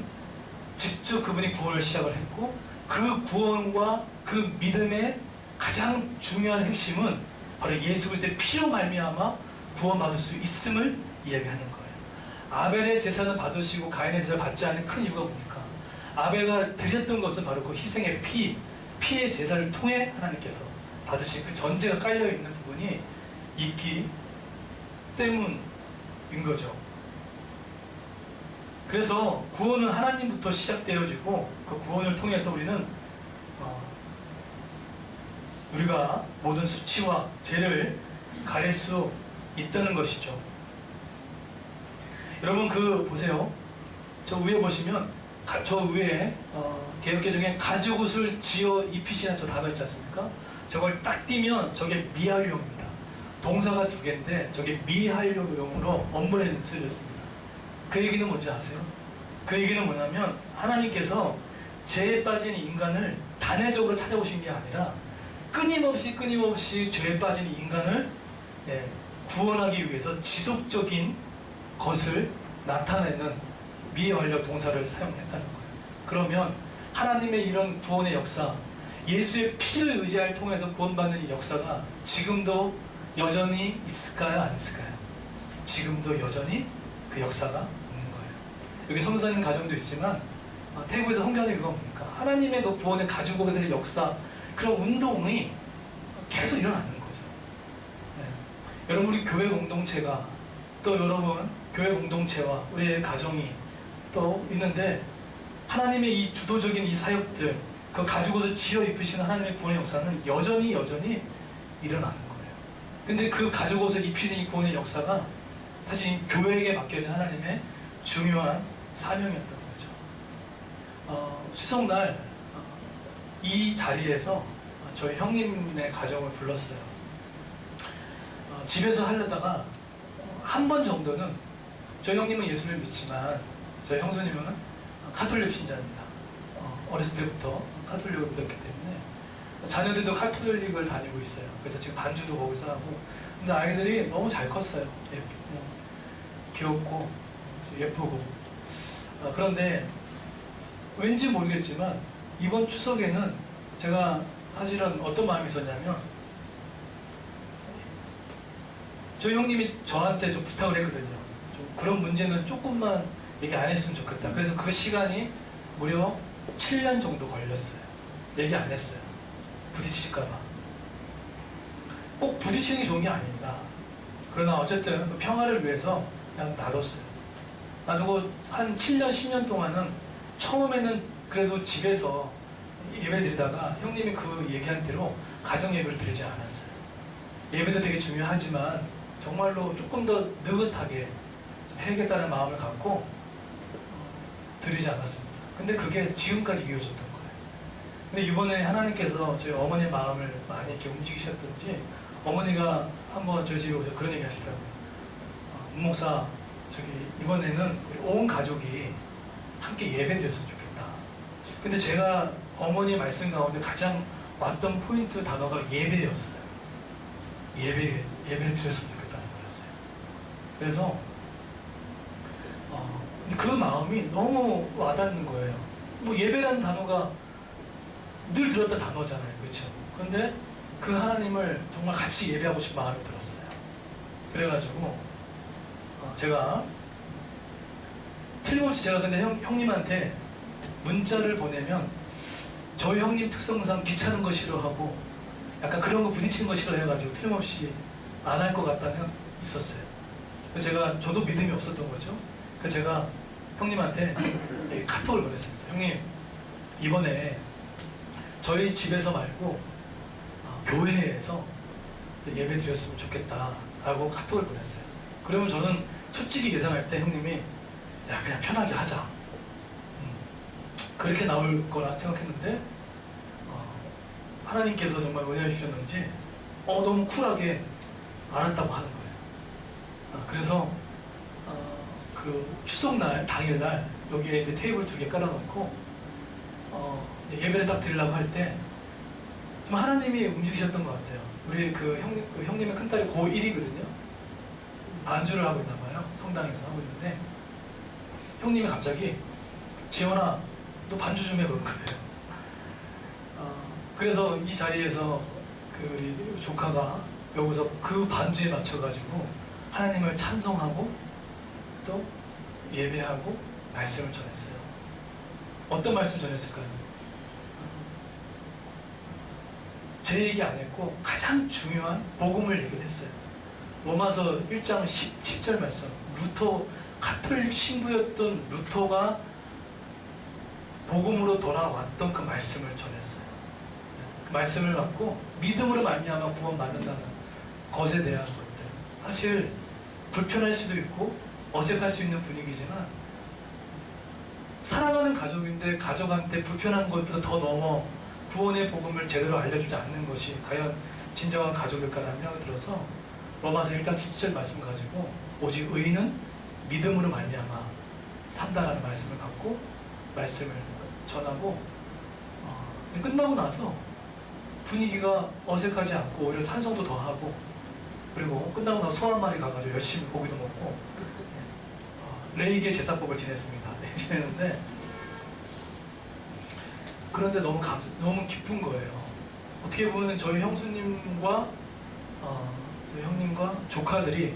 직접 그분이 구원을 시작을 했고 그 구원과 그 믿음의 가장 중요한 핵심은 바로 예수 그리스도의 피로 말미암아 구원받을 수 있음을 이야기하는 거예요. 아벨의 제사는 받으시고 가인의 제사를 받지 않는 큰 이유가 뭡니까? 아벨가 드렸던 것은 바로 그 희생의 피의 제사를 통해 하나님께서 받으신 그 전제가 깔려있는 부분이 있기 때문인 거죠. 그래서 구원은 하나님부터 시작되어지고 그 구원을 통해서 우리가 모든 수치와 죄를 가릴 수 있다는 것이죠. 여러분 보세요. 저 위에 보시면 저 위에 개역개정에 가죽옷을 지어 입히시는 저 단어 있지 않습니까? 저걸 딱 띄면 저게 미활용입니다. 동사가 두 개인데 저게 미활용으로 원문에 쓰여졌습니다. 그 얘기는 뭔지 아세요? 그 얘기는 뭐냐면 하나님께서 죄에 빠진 인간을 단회적으로 찾아오신 게 아니라 끊임없이 죄에 빠진 인간을 구원하기 위해서 지속적인 것을 나타내는 미완력 동사를 사용했다는 거예요. 그러면 하나님의 이런 구원의 역사, 예수의 피를 의지할 통해서 구원받는 이 역사가 지금도 여전히 있을까요? 안 있을까요? 지금도 여전히 그 역사가 있는 거예요. 여기 성사님 가정도 있지만 태국에서 성교하는 이유가 뭡니까? 하나님의 그 구원에 가지고 오게 될 역사, 그런 운동이 계속 일어나는 거죠. 네. 여러분 우리 교회 공동체가 또 여러분 교회 공동체와 우리의 가정이 또 있는데 하나님의 이 주도적인 이 사역들 그 가지고서 지어 입으시는 하나님의 구원의 역사는 여전히 일어나는 거예요. 근데 그 가지고서 입히는 이 구원의 역사가 사실 교회에게 맡겨진 하나님의 중요한 사명이었던 거죠. 추석날 이 자리에서 저희 형님네 가정을 불렀어요. 집에서 하려다가 한 번 정도는 저희 형님은 예수를 믿지만 저희 형수님은 카톨릭 신자입니다. 어렸을 때부터 카톨릭을 믿었기 때문에 자녀들도 카톨릭을 다니고 있어요. 그래서 지금 반주도 거기서 하고 근데 아이들이 너무 잘 컸어요. 귀엽고 예쁘고 그런데 왠지 모르겠지만 이번 추석에는 제가 사실은 어떤 마음이 있었냐면 저희 형님이 저한테 좀 부탁을 했거든요. 좀 그런 문제는 조금만 얘기 안 했으면 좋겠다. 그래서 그 시간이 무려 7년 정도 걸렸어요. 얘기 안 했어요. 부딪히실까봐. 꼭 부딪히는 게 좋은 게 아닙니다. 그러나 어쨌든 그 평화를 위해서 그냥 놔뒀어요. 놔두고 한 7년, 10년 동안은 처음에는 그래도 집에서 예배 드리다가 형님이 그 얘기한 대로 가정 예배를 드리지 않았어요. 예배도 되게 중요하지만 정말로 조금 더 느긋하게 좀 해야겠다는 마음을 갖고 드리지 않았습니다. 근데 그게 지금까지 이어졌던 거예요. 근데 이번에 하나님께서 저희 어머니의 마음을 많이 이렇게 움직이셨던지 어머니가 한번 저희 집에 오셔서 그런 얘기 하시더라고요. 목사, 저기 이번에는 우리 온 가족이 함께 예배드렸으면 좋겠다. 근데 제가 어머니 말씀 가운데 가장 왔던 포인트 단어가 예배였어요. 예배를 드렸으면 좋겠다는 거였어요. 그래서 그 마음이 너무 와닿는 거예요. 뭐 예배라는 단어가 늘 들었던 단어잖아요, 그렇죠? 그런데 그 하나님을 정말 같이 예배하고 싶은 마음이 들었어요. 그래가지고 제가 틀림없이 제가 근데 형님한테 문자를 보내면 저희 형님 특성상 귀찮은 거 싫어하고 약간 그런 거 부딪히는 거 싫어해가지고 틀림없이 안 할 것 같다는 생각이 있었어요. 그래서 저도 믿음이 없었던 거죠. 그래서 제가 형님한테 카톡을 보냈습니다. 형님, 이번에 저희 집에서 말고 교회에서 예배 드렸으면 좋겠다라고 카톡을 보냈어요. 그러면 저는 솔직히 예상할 때 형님이 야, 그냥 편하게 하자, 그렇게 나올 거라 생각했는데 하나님께서 정말 은혜를 주셨는지 너무 쿨하게 알았다고 하는 거예요. 그래서 그 추석날 당일날 여기에 이제 테이블 2개 깔아놓고 예배를 딱 드리려고 할 때 좀 하나님이 움직이셨던 것 같아요. 우리 그 형님의 큰딸이 고1이거든요. 반주를 하고 있나 봐요. 성당에서 하고 있는데 형님이 갑자기 지원아, 너 반주 좀 해, 그런 거예요. 그래서 이 자리에서 그 우리 조카가 여기서 그 반주에 맞춰가지고 하나님을 찬송하고 또 예배하고 말씀을 전했어요. 어떤 말씀 전했을까요? 제 얘기 안 했고 가장 중요한 복음을 얘기를 했어요. 로마서 1장 17절 말씀. 가톨릭 신부였던 루터가 복음으로 돌아왔던 그 말씀을 전했어요. 그 말씀을 갖고 믿음으로 말미암아 구원받는다는 것에 대한 것들. 사실 불편할 수도 있고 어색할 수 있는 분위기지만 사랑하는 가족인데 가족한테 불편한 것보다 더 넘어 구원의 복음을 제대로 알려주지 않는 것이 과연 진정한 가족일까라는 생각이 들어서 로마서 1장 17절 말씀 가지고 오직 의인은 믿음으로 말미암아 산다라는 말씀을 갖고 말씀을 전하고 끝나고 나서 분위기가 어색하지 않고 오히려 찬송도 더 하고 그리고 끝나고 나서 소 한 마리 가가지고 열심히 고기도 먹고 레이게 제사법을 지냈습니다. 지냈는데 그런데 너무 기쁜 거예요. 어떻게 보면 저희 형수님과 저희 형님과 조카들이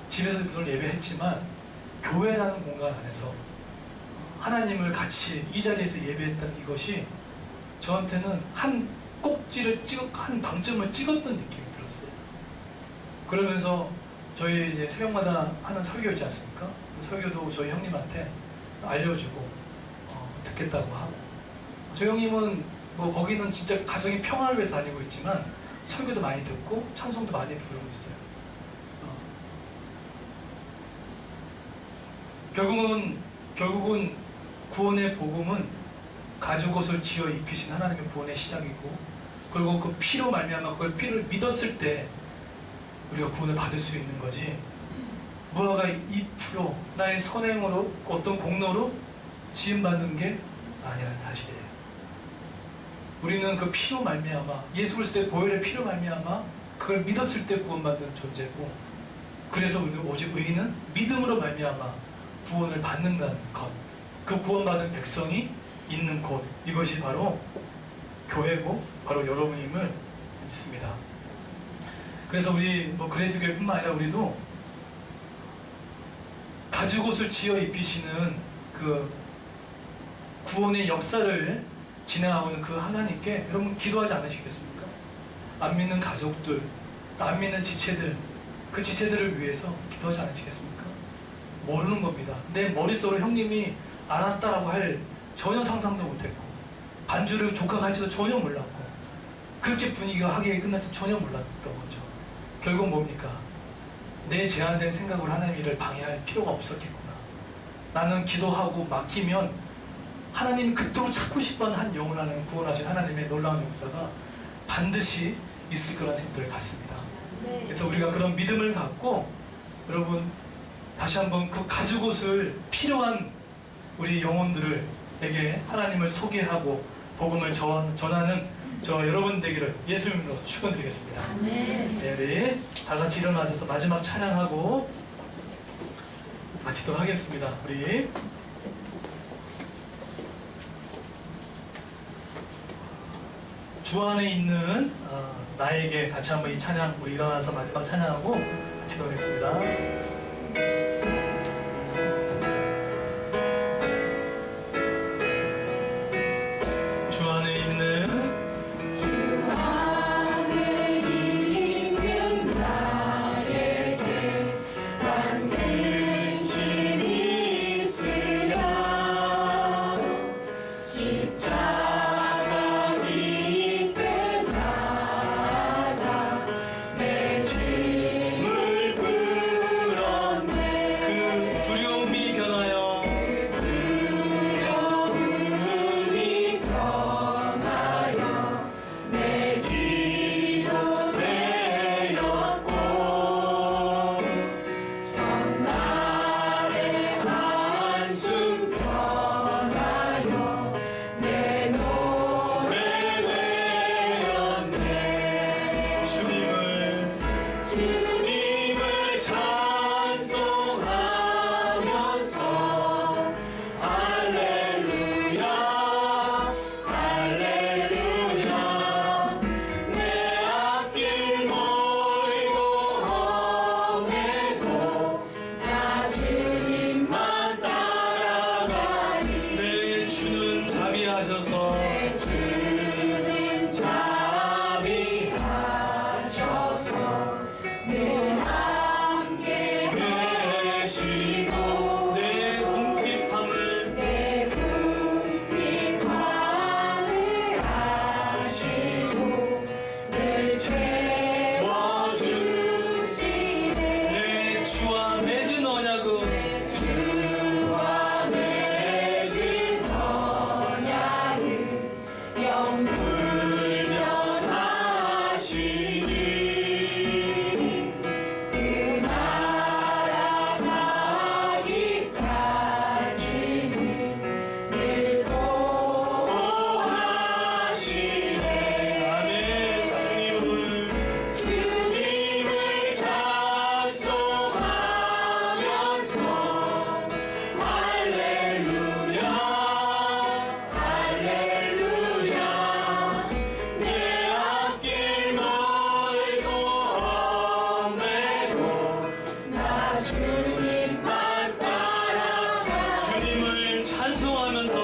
집에서 무슨 예배했지만 교회라는 공간 안에서 하나님을 같이 이 자리에서 예배했다는 이것이 저한테는 한 방점을 찍었던 느낌이 들었어요. 그러면서 저희 이제 새벽마다 하는 설교 있지 않습니까? 그 설교도 저희 형님한테 알려주고 듣겠다고 하고 저희 형님은 뭐 거기는 진짜 가정의 평화를 위해서 다니고 있지만 설교도 많이 듣고 찬송도 많이 부르고 있어요. 결국은 구원의 복음은 가죽 옷을 지어 입히신 하나님의 구원의 시작이고 그리고 그 피로 말미암아 그걸 피를 믿었을 때 우리가 구원을 받을 수 있는 거지 무화과 잎으로 나의 선행으로 어떤 공로로 지음받는 게 아니라는 사실이에요. 우리는 그 피로 말미암아 예수 그리스도의 보혈의 피로 말미암아 그걸 믿었을 때 구원받는 존재고 그래서 우리는 오직 의인은 믿음으로 말미암아 구원을 받는다는 것, 그 구원받은 백성이 있는 곳, 이것이 바로 교회고 바로 여러분임을 믿습니다. 그래서 우리 그레이스교회뿐만 아니라 우리도 가죽옷을 지어 입히시는 그 구원의 역사를 진행하고 있는 그 하나님께 여러분 기도하지 않으시겠습니까? 안 믿는 가족들, 안 믿는 지체들, 그 지체들을 위해서 기도하지 않으시겠습니까? 모르는 겁니다. 내 머릿속으로 형님이 알았다라고 할 전혀 상상도 못했고 반주를 조카가 할지도 전혀 몰랐고 그렇게 분위기가 하게 끝날지 전혀 몰랐던 거죠. 결국 뭡니까? 내 제한된 생각으로 하나님 일을 방해할 필요가 없었겠구나. 나는 기도하고 맡기면 하나님 그토록 찾고 싶어하는 한 영혼하는 구원하신 하나님의 놀라운 역사가 반드시 있을 거라는 생각을 갖습니다. 그래서 우리가 그런 믿음을 갖고 여러분 다시 한번 그 가죽옷을 필요한 우리 영혼들에게 하나님을 소개하고 복음을 전하는 저 여러분 되기를 예수 이름으로 축원드리겠습니다. 네, 우리 다 같이 일어나셔서 마지막 찬양하고 마치도록 하겠습니다. 우리 주 안에 있는 나에게 같이 한번 이 찬양 우리 일어나서 마지막 찬양하고 마치도록 하겠습니다. 주 안에 있는 주 안에 있는 나에게 반드시 있으랴 십자가 밑에 나가 내 짐을 풀었네. 그 두려움이 변하여 두려움이 변하여 내 기도 되었고 전날의 한숨 변하여 내 노래 되었네. 주님을 찬송하면서 할렐루야 할렐루야 내 앞길 멀고 험해도 나 주님만 따라가리. 내 주는 자비하셔서 내 주는 자비하셔서 늘 함께 계시고 내 궁핍함을 내 궁핍함을 아시고 늘 채워주시네. 내 주와 맺은 언약은 주와 맺은 언약을 영불변하시니 그 나라 가기까지는 늘 보호하시네. 아멘. 주님을 찬송하면서 할렐루야 할렐루야 내 앞길 멀고 험해도 나 주님만 따라가. 주님을 찬송하면서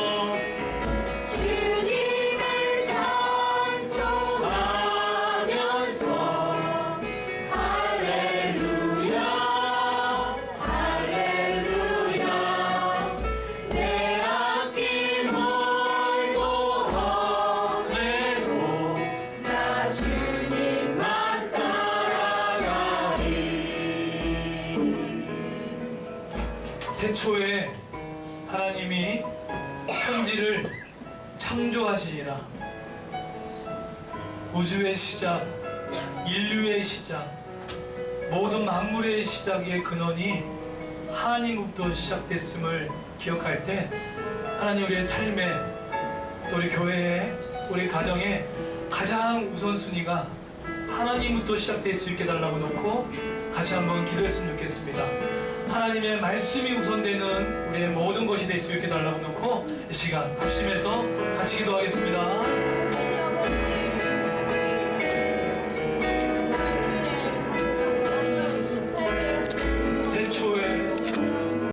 주님을 찬송하면서 할렐루야 할렐루야 내 앞길 멀고 험해도 나 주님만 따라가리. 태초에 하나님이 천지를 창조하시니라. 우주의 시작, 인류의 시작, 모든 만물의 시작의 근원이 하나님으로부터 시작됐음을 기억할 때 하나님 우리의 삶에 또 우리 교회에 우리 가정에 가장 우선순위가 하나님부터 시작될 수 있게 달라고 놓고 같이 한번 기도했으면 좋겠습니다. 하나님의 말씀이 우선되는 우리의 모든 것이 될 수 있게 달라고 놓고 이 시간 합심해서 같이 기도하겠습니다.